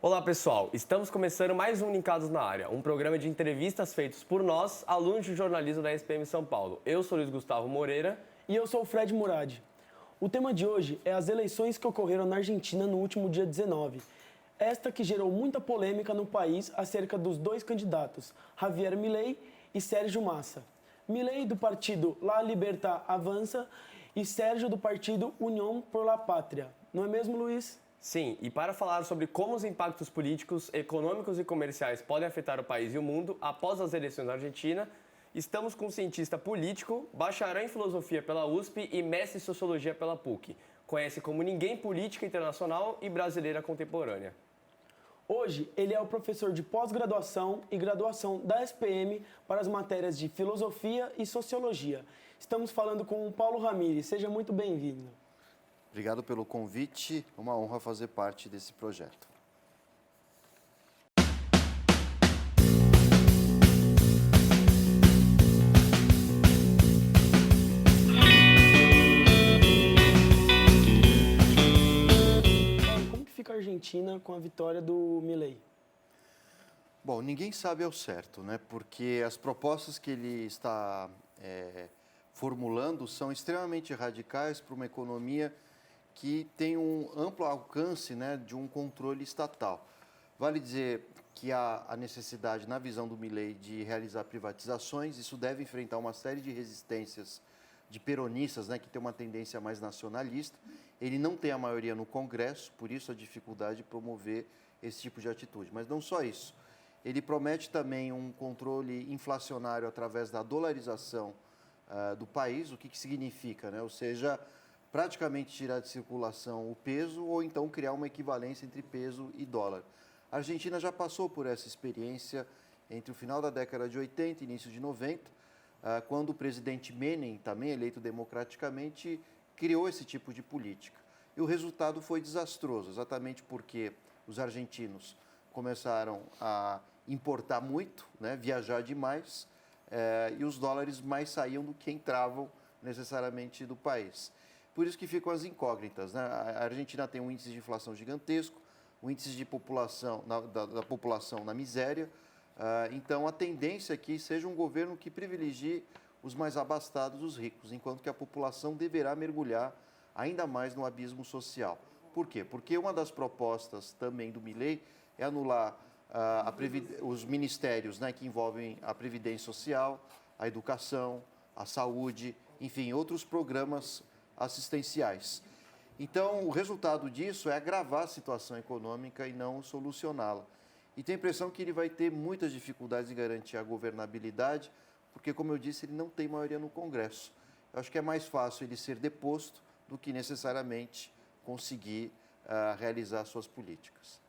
Olá pessoal, estamos começando mais um Linkados na Área, um programa de entrevistas feitos por nós, alunos de jornalismo da SPM São Paulo. Eu sou Luiz Gustavo Moreira. E eu sou o Fred Murad. O tema de hoje é as eleições que ocorreram na Argentina no último dia 19. Esta que gerou muita polêmica no país acerca dos dois candidatos, Javier Milei e Sérgio Massa. Milei do partido La Libertad Avança e Sérgio do partido União por la Pátria. Não é mesmo, Luiz? Sim, e para falar sobre como os impactos políticos, econômicos e comerciais podem afetar o país e o mundo após as eleições na Argentina, estamos com um cientista político, bacharel em filosofia pela USP e mestre em sociologia pela PUC. Conhece como ninguém política internacional e brasileira contemporânea. Hoje, ele é o professor de pós-graduação e graduação da SPM para as matérias de filosofia e sociologia. Estamos falando com o Paulo Ramires. Seja muito bem-vindo. Obrigado pelo convite, uma honra fazer parte desse projeto. Paulo, como que fica a Argentina com a vitória do Milei? Bom, ninguém sabe ao certo, né? Porque as propostas que ele está formulando são extremamente radicais para uma economia que tem um amplo alcance, né, de um controle estatal. Vale dizer que há a necessidade, na visão do Milei, de realizar privatizações. Isso deve enfrentar uma série de resistências de peronistas, né, que tem uma tendência mais nacionalista. Ele não tem a maioria no Congresso, por isso a dificuldade de promover esse tipo de atitude. Mas não só isso. Ele promete também um controle inflacionário através da dolarização do país, o que significa, né? Ou seja, praticamente tirar de circulação o peso ou então criar uma equivalência entre peso e dólar. A Argentina já passou por essa experiência entre o final da década de 80 e início de 90, quando o presidente Menem, também eleito democraticamente, criou esse tipo de política. E o resultado foi desastroso, exatamente porque os argentinos começaram a importar muito, né, viajar demais, e os dólares mais saíam do que entravam necessariamente do país. Por isso que ficam as incógnitas, né? A Argentina tem um índice de inflação gigantesco, um índice de população, da população na miséria. Então, a tendência é que seja um governo que privilegie os mais abastados, os ricos, enquanto que a população deverá mergulhar ainda mais no abismo social. Por quê? Porque uma das propostas também do Milei é anular os ministérios, né, que envolvem a previdência social, a educação, a saúde, enfim, outros programas assistenciais. Então, o resultado disso é agravar a situação econômica e não solucioná-la. E tem a impressão que ele vai ter muitas dificuldades em garantir a governabilidade, porque, como eu disse, ele não tem maioria no Congresso. Eu acho que é mais fácil ele ser deposto do que necessariamente conseguir realizar suas políticas.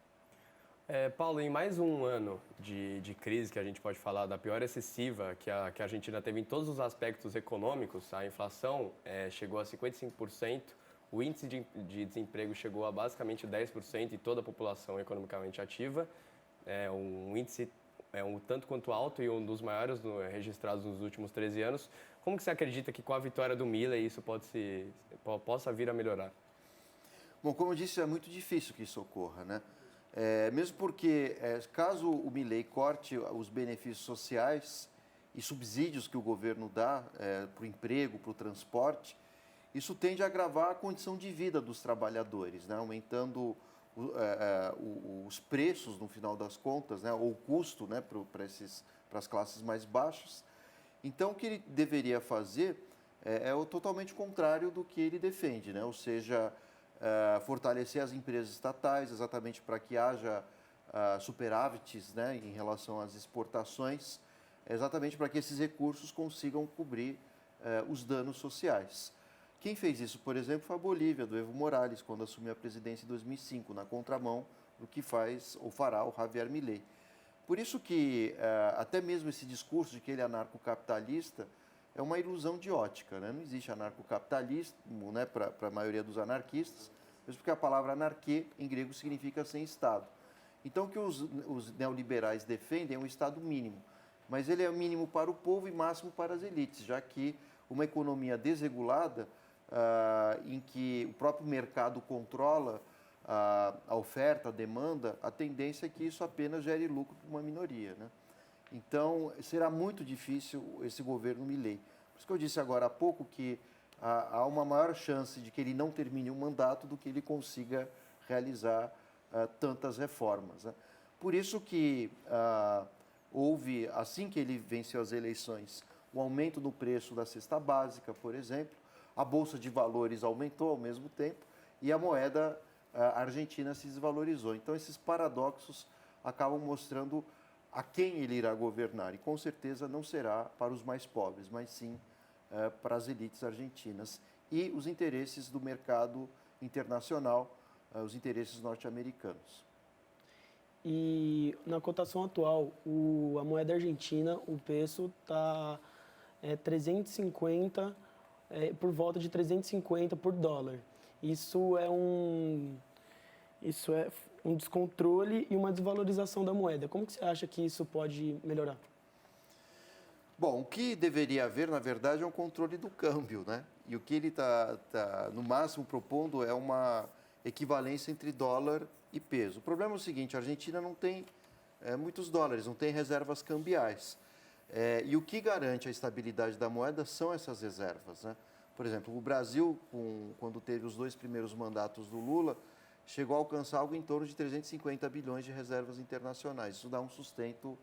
Paulo, em mais um ano de crise, que a gente pode falar da pior excessiva que a Argentina teve em todos os aspectos econômicos, a inflação chegou a 55%, o índice de desemprego chegou a basicamente 10% e toda a população economicamente ativa, um índice um tanto quanto alto e um dos maiores registrados nos últimos 13 anos. Como que você acredita que com a vitória do Milei isso possa vir a melhorar? Bom, como eu disse, é muito difícil que isso ocorra, né? Mesmo porque, caso o Milei corte os benefícios sociais e subsídios que o governo dá para o emprego, para o transporte, isso tende a agravar a condição de vida dos trabalhadores, né? Aumentando os preços, no final das contas, né? Ou o custo, né? Para as classes mais baixas. Então, o que ele deveria fazer é o totalmente contrário do que ele defende, né? Ou seja, fortalecer as empresas estatais, exatamente para que haja superávites, né, em relação às exportações, exatamente para que esses recursos consigam cobrir os danos sociais. Quem fez isso, por exemplo, foi a Bolívia, do Evo Morales, quando assumiu a presidência em 2005, na contramão do que faz ou fará o Javier Milei. Por isso que até mesmo esse discurso de que ele é anarcocapitalista é uma ilusão de ótica, né? Não existe anarcocapitalismo, né, para a maioria dos anarquistas, mesmo porque a palavra anarquia, em grego, significa sem Estado. Então, o que os neoliberais defendem é um Estado mínimo, mas ele é mínimo para o povo e máximo para as elites, já que uma economia desregulada, em que o próprio mercado controla a oferta, a demanda, a tendência é que isso apenas gere lucro para uma minoria, né? Então, será muito difícil esse governo Milei. Por isso que eu disse agora há pouco que há uma maior chance de que ele não termine o mandato do que ele consiga realizar tantas reformas, né? Por isso que houve, assim que ele venceu as eleições, um aumento no preço da cesta básica, por exemplo, a Bolsa de Valores aumentou ao mesmo tempo e a moeda argentina se desvalorizou. Então, esses paradoxos acabam mostrando a quem ele irá governar. E, com certeza, não será para os mais pobres, mas sim para as elites argentinas e os interesses do mercado internacional, os interesses norte-americanos. E na cotação atual, a moeda argentina, o peso está 350, por volta de 350 por dólar. Isso é um descontrole e uma desvalorização da moeda. Como que você acha que isso pode melhorar? Bom, o que deveria haver, na verdade, é um controle do câmbio, né? E o que ele está, no máximo, propondo é uma equivalência entre dólar e peso. O problema é o seguinte, a Argentina não tem muitos dólares, não tem reservas cambiais. E o que garante a estabilidade da moeda são essas reservas, né? Por exemplo, o Brasil, quando teve os 2 primeiros mandatos do Lula, chegou a alcançar algo em torno de 350 bilhões de reservas internacionais. Isso dá um sustento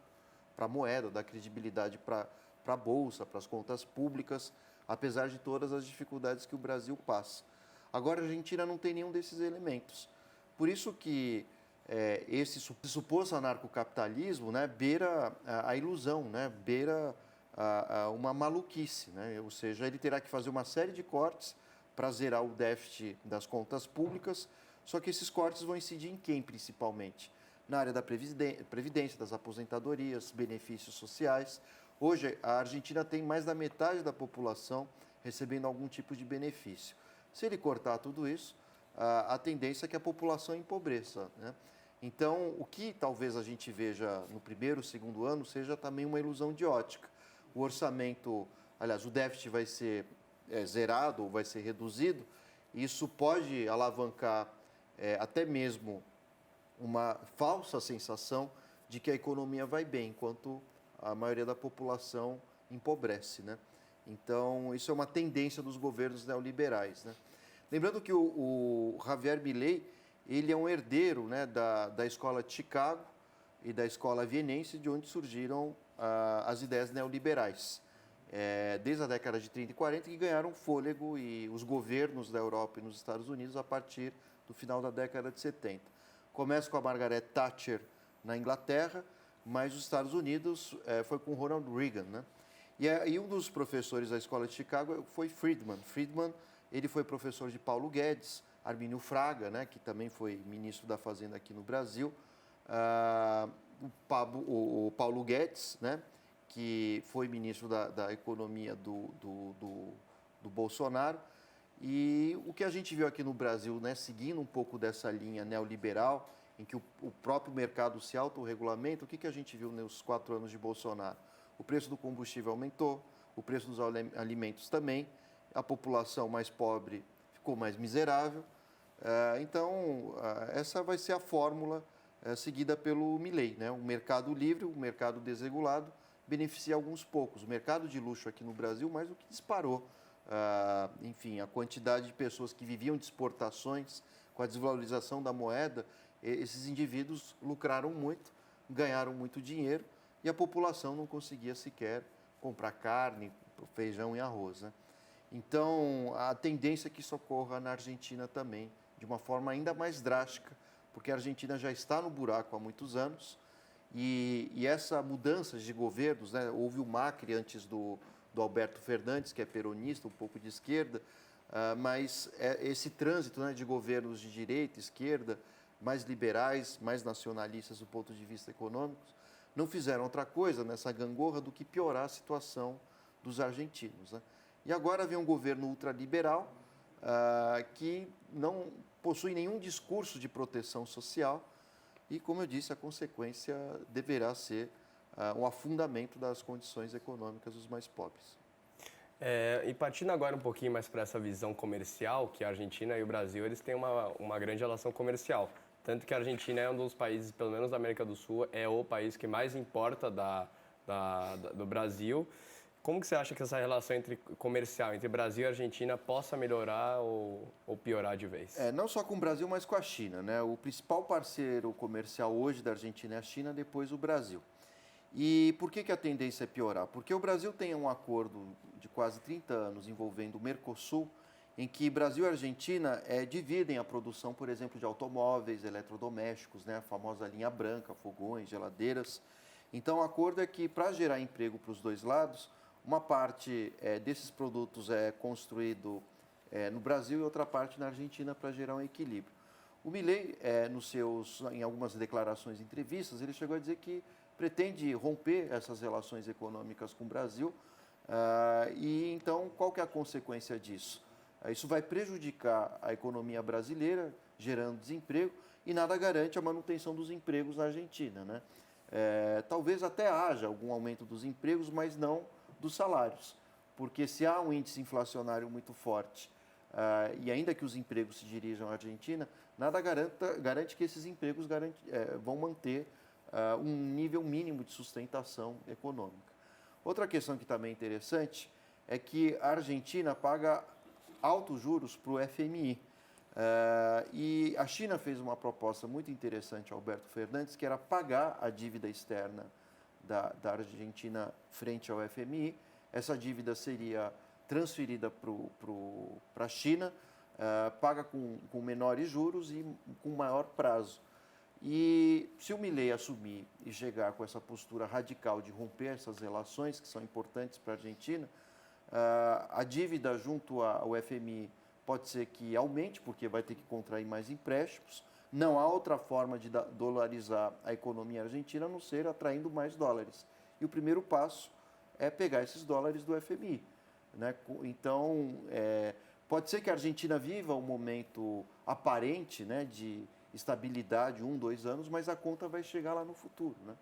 para a moeda, dá credibilidade para a Bolsa, para as contas públicas, apesar de todas as dificuldades que o Brasil passa. Agora, a Argentina não tem nenhum desses elementos. Por isso que esse suposto anarcocapitalismo, né, beira a ilusão, né, beira uma maluquice, né? Ou seja, ele terá que fazer uma série de cortes para zerar o déficit das contas públicas, só que esses cortes vão incidir em quem, principalmente? Na área da previdência, das aposentadorias, benefícios sociais. Hoje, a Argentina tem mais da metade da população recebendo algum tipo de benefício. Se ele cortar tudo isso, a tendência é que a população empobreça, né? Então, o que talvez a gente veja no primeiro, segundo ano, seja também uma ilusão de ótica. O orçamento, aliás, o déficit vai ser zerado ou vai ser reduzido, e isso pode alavancar até mesmo uma falsa sensação de que a economia vai bem, enquanto a maioria da população empobrece, né? Então, isso é uma tendência dos governos neoliberais, né? Lembrando que o Javier Milei, ele é um herdeiro, né, da escola de Chicago e da escola vienense, de onde surgiram as ideias neoliberais. Desde a década de 30 e 40, que ganharam fôlego e os governos da Europa e nos Estados Unidos a partir do final da década de 70. Começa com a Margaret Thatcher na Inglaterra, mas os Estados Unidos foi com Ronald Reagan, né? E um dos professores da escola de Chicago foi Friedman. Friedman, ele foi professor de Paulo Guedes, Armínio Fraga, né, que também foi ministro da Fazenda aqui no Brasil, o Paulo Guedes, né, que foi ministro da Economia do Bolsonaro. E o que a gente viu aqui no Brasil, né, seguindo um pouco dessa linha neoliberal, em que o próprio mercado se autorregulamenta, o que a gente viu nos 4 anos de Bolsonaro? O preço do combustível aumentou, o preço dos alimentos também, a população mais pobre ficou mais miserável. Então, essa vai ser a fórmula seguida pelo Milei, né? Um mercado livre, um mercado desregulado, beneficia alguns poucos. O mercado de luxo aqui no Brasil, mais do que disparou. Enfim, a quantidade de pessoas que viviam de exportações, com a desvalorização da moeda, esses indivíduos lucraram muito, ganharam muito dinheiro e a população não conseguia sequer comprar carne, feijão e arroz, né? Então, a tendência é que isso ocorra na Argentina também, de uma forma ainda mais drástica, porque a Argentina já está no buraco há muitos anos e essa mudança de governos, né? Houve o Macri antes do Alberto Fernandes, que é peronista, um pouco de esquerda, mas esse trânsito, né, de governos de direita, esquerda, mais liberais, mais nacionalistas do ponto de vista econômico, não fizeram outra coisa nessa gangorra do que piorar a situação dos argentinos, né? E agora vem um governo ultraliberal que não possui nenhum discurso de proteção social e, como eu disse, a consequência deverá ser um afundamento das condições econômicas dos mais pobres. E partindo agora um pouquinho mais para essa visão comercial, que a Argentina e o Brasil eles têm uma grande relação comercial. Tanto que a Argentina é um dos países, pelo menos da América do Sul, é o país que mais importa do Brasil. Como que você acha que essa relação comercial entre Brasil e Argentina possa melhorar ou piorar de vez? Não só com o Brasil, mas com a China, né? O principal parceiro comercial hoje da Argentina é a China, depois o Brasil. E por que a tendência é piorar? Porque o Brasil tem um acordo de quase 30 anos envolvendo o Mercosul, em que Brasil e Argentina dividem a produção, por exemplo, de automóveis, eletrodomésticos, né? A famosa linha branca, fogões, geladeiras. Então, o acordo é que, para gerar emprego para os dois lados, uma parte desses produtos é construído no Brasil e outra parte na Argentina para gerar um equilíbrio. O Milei, em algumas declarações e entrevistas, ele chegou a dizer que pretende romper essas relações econômicas com o Brasil. E então, qual que é a consequência disso? Isso vai prejudicar a economia brasileira, gerando desemprego, e nada garante a manutenção dos empregos na Argentina, né? Talvez até haja algum aumento dos empregos, mas não dos salários, porque se há um índice inflacionário muito forte e ainda que os empregos se dirijam à Argentina, nada garante que esses empregos vão manter um nível mínimo de sustentação econômica. Outra questão que também é interessante é que a Argentina paga altos juros para o FMI. E a China fez uma proposta muito interessante ao Alberto Fernandes, que era pagar a dívida externa da Argentina frente ao FMI. Essa dívida seria transferida para a China, paga com menores juros e com maior prazo. E se o Milei assumir e chegar com essa postura radical de romper essas relações, que são importantes para a Argentina, a dívida junto ao FMI pode ser que aumente, porque vai ter que contrair mais empréstimos. Não há outra forma de dolarizar a economia argentina a não ser atraindo mais dólares. E o primeiro passo é pegar esses dólares do FMI, né? Então, pode ser que a Argentina viva um momento aparente, né, de estabilidade, 1, 2 anos, mas a conta vai chegar lá no futuro, né?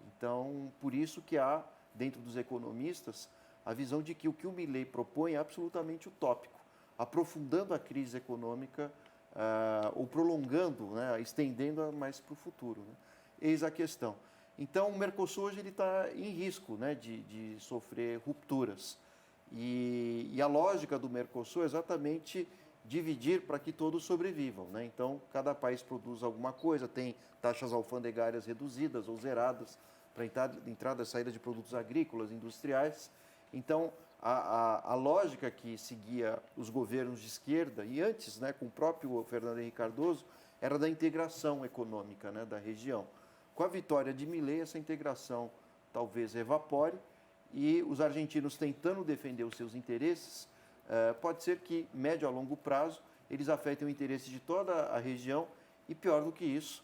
Então, por isso que há, dentro dos economistas, a visão de que o que o Milei propõe é absolutamente utópico, aprofundando a crise econômica ou prolongando, né, estendendo-a mais para o futuro, né? Eis a questão. Então, o Mercosul hoje está em risco, né, de sofrer rupturas. E a lógica do Mercosul é exatamente dividir para que todos sobrevivam, né? Então, cada país produz alguma coisa, tem taxas alfandegárias reduzidas ou zeradas para entrada e saída de produtos agrícolas, industriais. Então, a lógica que seguia os governos de esquerda, e antes, né, com o próprio Fernando Henrique Cardoso, era da integração econômica, né, da região. Com a vitória de Milei, essa integração talvez evapore e os argentinos tentando defender os seus interesses, pode ser que, médio a longo prazo, eles afetem o interesse de toda a região e, pior do que isso,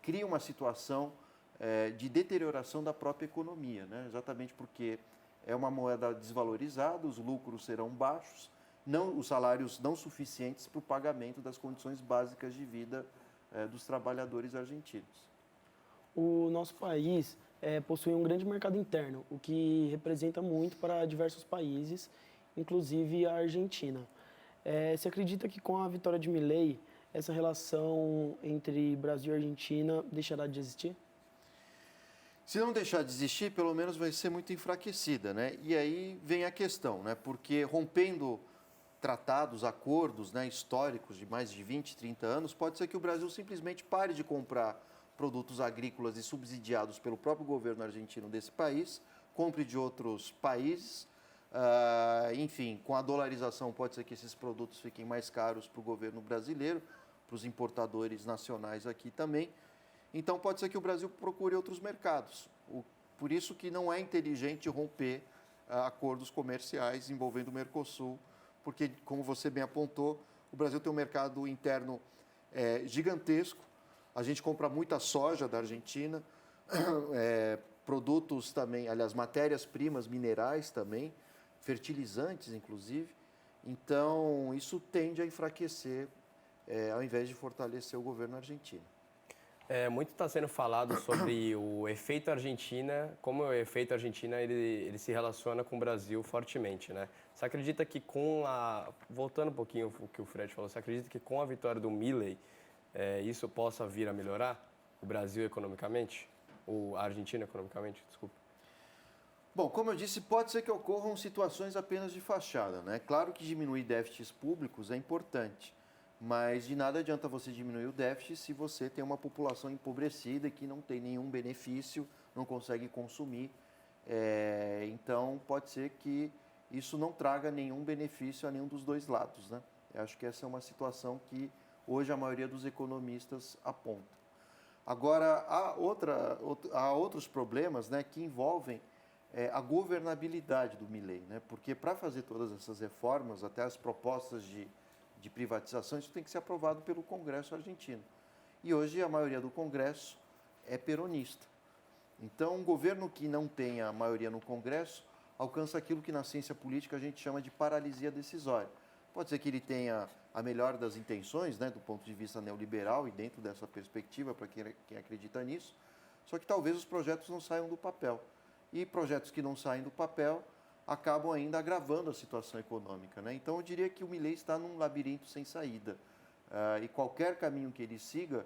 cria uma situação de deterioração da própria economia, né? Exatamente porque é uma moeda desvalorizada, os lucros serão baixos, os salários não suficientes para o pagamento das condições básicas de vida dos trabalhadores argentinos. O nosso país possui um grande mercado interno, o que representa muito para diversos países, inclusive a Argentina. Você acredita que com a vitória de Milei, essa relação entre Brasil e Argentina deixará de existir? Se não deixar de existir, pelo menos vai ser muito enfraquecida, né? E aí vem a questão, né? Porque rompendo tratados, acordos, né, históricos de mais de 20, 30 anos, pode ser que o Brasil simplesmente pare de comprar produtos agrícolas e subsidiados pelo próprio governo argentino desse país, compre de outros países. Enfim, com a dolarização pode ser que esses produtos fiquem mais caros para o governo brasileiro, para os importadores nacionais aqui também. Então, pode ser que o Brasil procure outros mercados. Por isso que não é inteligente romper acordos comerciais envolvendo o Mercosul, porque, como você bem apontou, o Brasil tem um mercado interno gigantesco. A gente compra muita soja da Argentina, produtos também, aliás, matérias-primas, minerais também, fertilizantes, inclusive. Então, isso tende a enfraquecer, ao invés de fortalecer o governo argentino. Muito está sendo falado sobre o efeito Argentina, como o efeito Argentina ele se relaciona com o Brasil fortemente, né? Você acredita que voltando um pouquinho o que o Fred falou, você acredita que com a vitória do Milei, isso possa vir a melhorar o Brasil economicamente? A Argentina economicamente, desculpa. Bom, como eu disse, pode ser que ocorram situações apenas de fachada, né? Claro que diminuir déficits públicos é importante, mas de nada adianta você diminuir o déficit se você tem uma população empobrecida que não tem nenhum benefício, não consegue consumir. Então, pode ser que isso não traga nenhum benefício a nenhum dos dois lados, né? Eu acho que essa é uma situação que hoje a maioria dos economistas aponta. Agora, há outros problemas, né, que envolvem a governabilidade do Milei, né? Porque para fazer todas essas reformas, até as propostas de privatização, isso tem que ser aprovado pelo Congresso argentino. E hoje a maioria do Congresso é peronista. Então, um governo que não tenha maioria no Congresso alcança aquilo que na ciência política a gente chama de paralisia decisória. Pode ser que ele tenha a melhor das intenções, né, do ponto de vista neoliberal e dentro dessa perspectiva, para quem acredita nisso, só que talvez os projetos não saiam do papel. E projetos que não saem do papel acabam ainda agravando a situação econômica, né? Então, eu diria que o Milei está num labirinto sem saída. E qualquer caminho que ele siga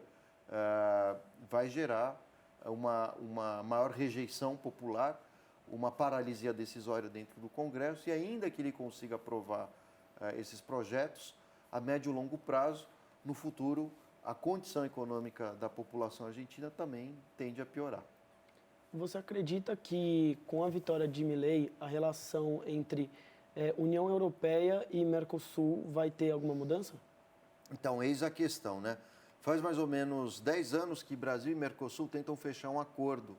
vai gerar uma maior rejeição popular, uma paralisia decisória dentro do Congresso, e ainda que ele consiga aprovar esses projetos, a médio e longo prazo, no futuro, a condição econômica da população argentina também tende a piorar. Você acredita que, com a vitória de Milei, a relação entre União Europeia e Mercosul vai ter alguma mudança? Então, eis a questão, né? Faz mais ou menos 10 anos que Brasil e Mercosul tentam fechar um acordo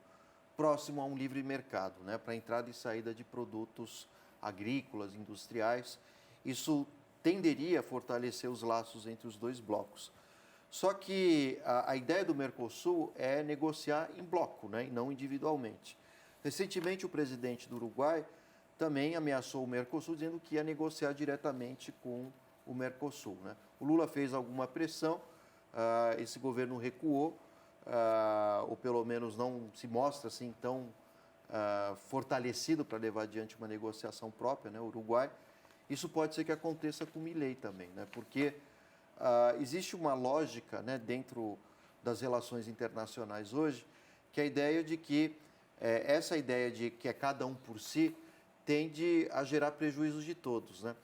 próximo a um livre mercado, né, para entrada e saída de produtos agrícolas, industriais. Isso tenderia a fortalecer os laços entre os dois blocos. Só que a ideia do Mercosul é negociar em bloco, né, e não individualmente. Recentemente, o presidente do Uruguai também ameaçou o Mercosul, dizendo que ia negociar diretamente com o Mercosul, né? O Lula fez alguma pressão, esse governo recuou, ou pelo menos não se mostra assim tão fortalecido para levar adiante uma negociação própria, né, o Uruguai. Isso pode ser que aconteça com o Milei também, né, porque existe uma lógica, né, dentro das relações internacionais hoje, que é a ideia de que essa ideia de que é cada um por si tende a gerar prejuízos de todos, né?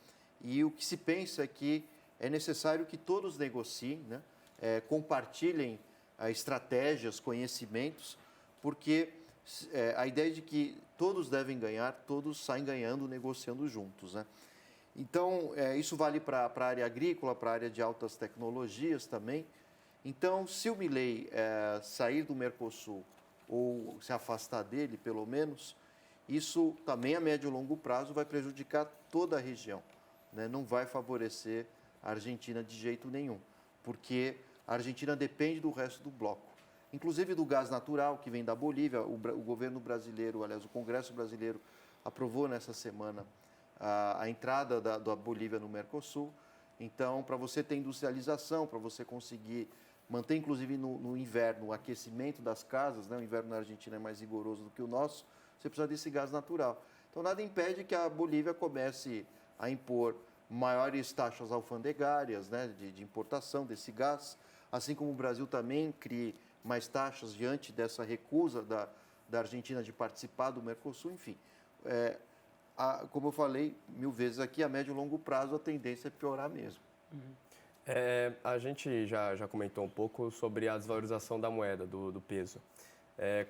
E o que se pensa é que é necessário que todos negociem, né, compartilhem estratégias, conhecimentos, porque a ideia de que todos devem ganhar, todos saem ganhando negociando juntos, né? Então, isso vale para a área agrícola, para a área de altas tecnologias também. Então, se o Milei sair do Mercosul ou se afastar dele, pelo menos, isso também a médio e longo prazo vai prejudicar toda a região, né? Não vai favorecer a Argentina de jeito nenhum, porque a Argentina depende do resto do bloco, inclusive do gás natural que vem da Bolívia. O governo brasileiro, aliás, o Congresso brasileiro aprovou nessa semana a entrada da Bolívia no Mercosul. Então, para você ter industrialização, para você conseguir manter, inclusive no inverno, o aquecimento das casas, né? O inverno na Argentina é mais rigoroso do que o nosso, você precisa desse gás natural. Então, nada impede que a Bolívia comece a impor maiores taxas alfandegárias, né, de importação desse gás, assim como o Brasil também crie mais taxas diante dessa recusa da Argentina de participar do Mercosul. Enfim, como eu falei 1000 vezes aqui, a médio e longo prazo a tendência é piorar mesmo. A gente já comentou um pouco sobre a desvalorização da moeda, do peso.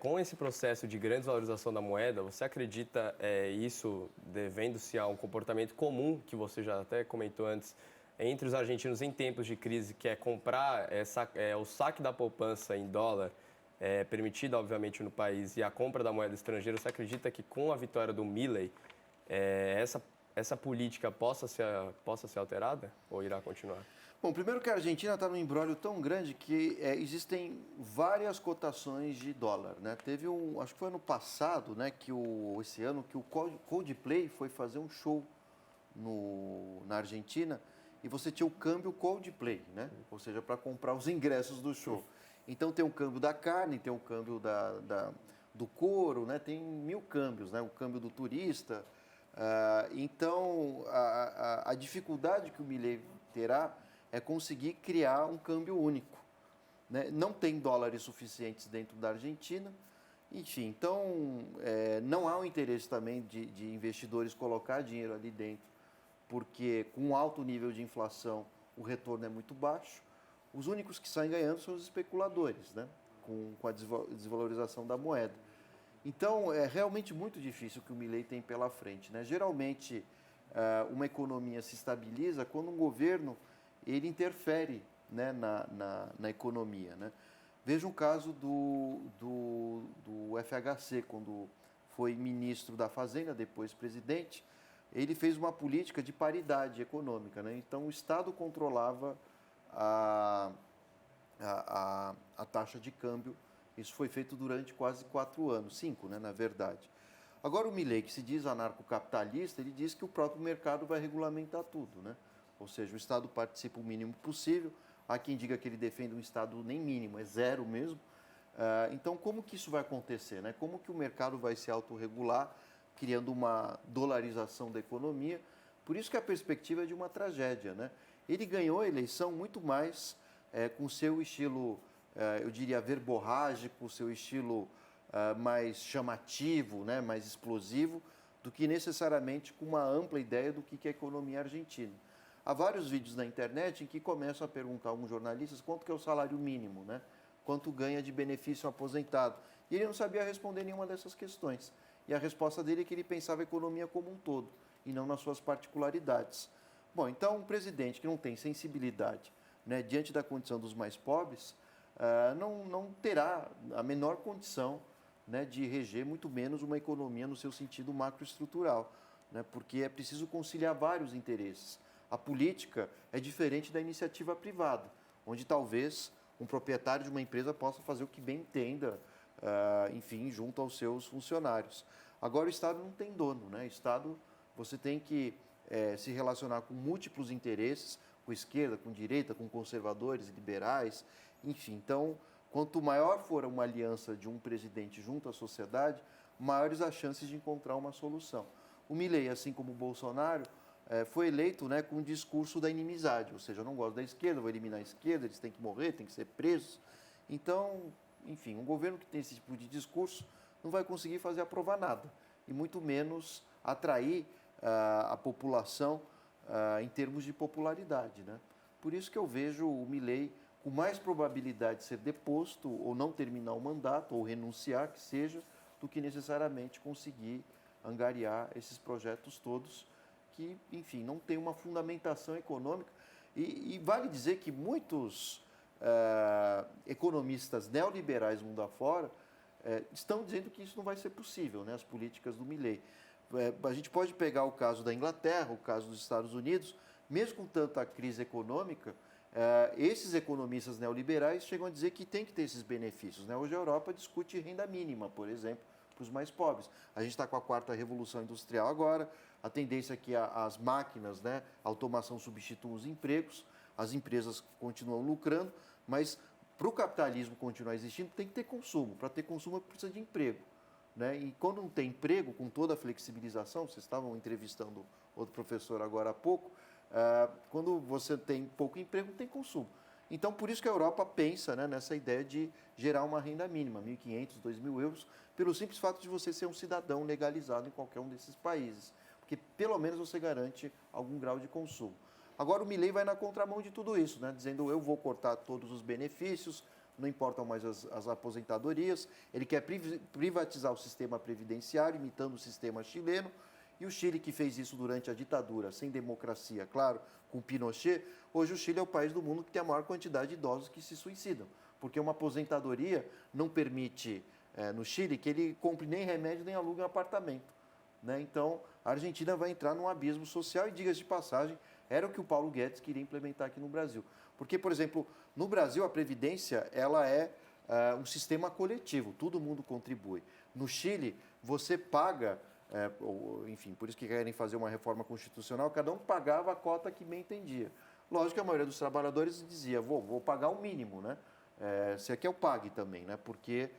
Com esse processo de grande desvalorização da moeda, você acredita isso devendo-se a um comportamento comum, que você já até comentou antes, entre os argentinos em tempos de crise, que é comprar o saque da poupança em dólar, permitido obviamente no país, e a compra da moeda estrangeira? Você acredita que com a vitória do Milei, essa política possa ser alterada ou irá continuar? Bom, primeiro que a Argentina está num imbróglio tão grande que existem várias cotações de dólar, né? Teve acho que foi ano passado, né, esse ano, que o Coldplay foi fazer um show na Argentina e você tinha o câmbio Coldplay, né? Ou seja, para comprar os ingressos do show. Então tem o câmbio da carne, tem o câmbio do couro, né? Tem 1000 câmbios, né? O câmbio do turista. Então a dificuldade que o Milei terá é conseguir criar um câmbio único, né? Não tem dólares suficientes dentro da Argentina. Enfim, então não há um interesse também de investidores colocar dinheiro ali dentro, porque com um alto nível de inflação o retorno é muito baixo. Os únicos que saem ganhando são os especuladores, né? Com a desvalorização da moeda. Então, é realmente muito difícil o que o Milei tem pela frente, né? Geralmente, uma economia se estabiliza quando um governo ele interfere, né, na economia, né? Veja um caso do FHC, quando foi ministro da Fazenda, depois presidente, ele fez uma política de paridade econômica, né? Então, o Estado controlava a taxa de câmbio. Isso foi feito durante quase 4 anos, 5, né, na verdade. Agora, o Milei, que se diz anarcocapitalista, ele diz que o próprio mercado vai regulamentar tudo, né? Ou seja, o Estado participa o mínimo possível. Há quem diga que ele defende um Estado nem mínimo, é zero mesmo. Então, como que isso vai acontecer, né? Como que o mercado vai se autorregular, criando uma dolarização da economia? Por isso que a perspectiva é de uma tragédia, né? Ele ganhou a eleição muito mais com seu estilo, eu diria, verborrágico, seu estilo mais chamativo, né? Mais explosivo, do que necessariamente com uma ampla ideia do que é a economia argentina. Há vários vídeos na internet em que começam a perguntar a alguns jornalistas quanto que é o salário mínimo, né? Quanto ganha de benefício aposentado. E ele não sabia responder nenhuma dessas questões. E a resposta dele é que ele pensava a economia como um todo, e não nas suas particularidades. Bom, então um presidente que não tem sensibilidade, né, diante da condição dos mais pobres, não terá a menor condição, né, de reger, muito menos uma economia no seu sentido macroestrutural, né, porque é preciso conciliar vários interesses. A política é diferente da iniciativa privada, onde talvez um proprietário de uma empresa possa fazer o que bem entenda, enfim, junto aos seus funcionários. Agora, o Estado não tem dono, né? O Estado, você tem que se relacionar com múltiplos interesses, com esquerda, com direita, com conservadores, liberais, enfim. Então, quanto maior for uma aliança de um presidente junto à sociedade, maiores as chances de encontrar uma solução. O Milei, assim como o Bolsonaro, foi eleito, né, com o discurso da inimizade, ou seja, eu não gosto da esquerda, vou eliminar a esquerda, eles têm que morrer, têm que ser presos. Então, enfim, um governo que tem esse tipo de discurso não vai conseguir fazer aprovar nada, e muito menos atrair a população em termos de popularidade, né? Por isso que eu vejo o Milei com mais probabilidade de ser deposto ou não terminar o mandato, ou renunciar, que seja, do que necessariamente conseguir angariar esses projetos todos que, enfim, não tem uma fundamentação econômica. E vale dizer que muitos economistas neoliberais mundo afora estão dizendo que isso não vai ser possível, né, as políticas do Milei. A gente pode pegar o caso da Inglaterra, o caso dos Estados Unidos, mesmo com tanta crise econômica, esses economistas neoliberais chegam a dizer que tem que ter esses benefícios, né? Hoje a Europa discute renda mínima, por exemplo, para os mais pobres. A gente está com a 4ª Revolução Industrial agora, a tendência é que as máquinas, né, a automação substituam os empregos, as empresas continuam lucrando, mas para o capitalismo continuar existindo tem que ter consumo. Para ter consumo precisa de emprego, né? E quando não tem emprego, com toda a flexibilização, vocês estavam entrevistando outro professor agora há pouco, quando você tem pouco emprego, não tem consumo. Então, por isso que a Europa pensa, né, nessa ideia de gerar uma renda mínima, 1.500, 2.000 euros, pelo simples fato de você ser um cidadão legalizado em qualquer um desses países, porque pelo menos você garante algum grau de consumo. Agora, o Milei vai na contramão de tudo isso, né, dizendo eu vou cortar todos os benefícios, não importam mais as aposentadorias, ele quer privatizar o sistema previdenciário, imitando o sistema chileno. E o Chile, que fez isso durante a ditadura, sem democracia, claro, com Pinochet, hoje o Chile é o país do mundo que tem a maior quantidade de idosos que se suicidam. Porque uma aposentadoria não permite, no Chile, que ele compre nem remédio nem alugue um apartamento, né? Então, a Argentina vai entrar num abismo social e, diga-se de passagem, era o que o Paulo Guedes queria implementar aqui no Brasil. Porque, por exemplo, no Brasil, a Previdência ela é um sistema coletivo, todo mundo contribui. No Chile, você paga... enfim, por isso que querem fazer uma reforma constitucional, cada um pagava a cota que bem entendia. Lógico que a maioria dos trabalhadores dizia, vou pagar o mínimo, né? Você quer eu pague também, né? Porque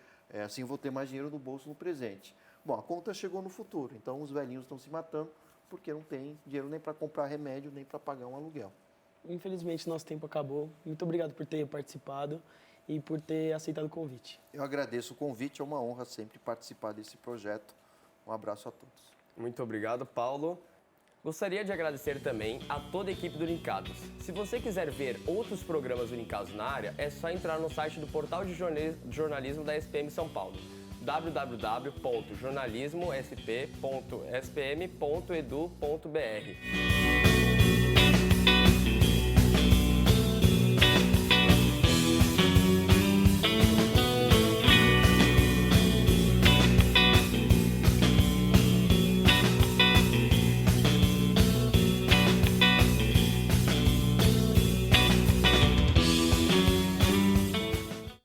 assim eu vou ter mais dinheiro no bolso no presente. Bom, a conta chegou no futuro, então os velhinhos estão se matando porque não tem dinheiro nem para comprar remédio, nem para pagar um aluguel. Infelizmente, nosso tempo acabou. Muito obrigado por ter participado e por ter aceitado o convite. Eu agradeço o convite, é uma honra sempre participar desse projeto. Um abraço a todos. Muito obrigado, Paulo. Gostaria de agradecer também a toda a equipe do Linkados. Se você quiser ver outros programas do Linkados na área, é só entrar no site do Portal de Jornalismo da SPM São Paulo, www.jornalismosp.spm.edu.br.